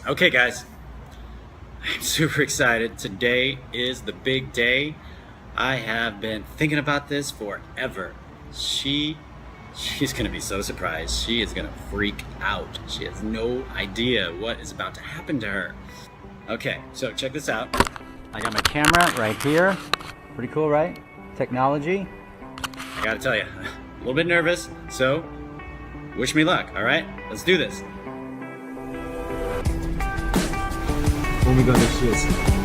Okay, guys, I'm super excited. Today is the big day. I have been thinking about this forever. She's gonna be so surprised. She is gonna freak out. She has no idea what is about to happen to her. Okay, so check this out. I got my camera right here. Pretty cool, right? Technology. I gotta tell you, a little bit nervous, so wish me luck, all right? Let's do this. 我们刚才是。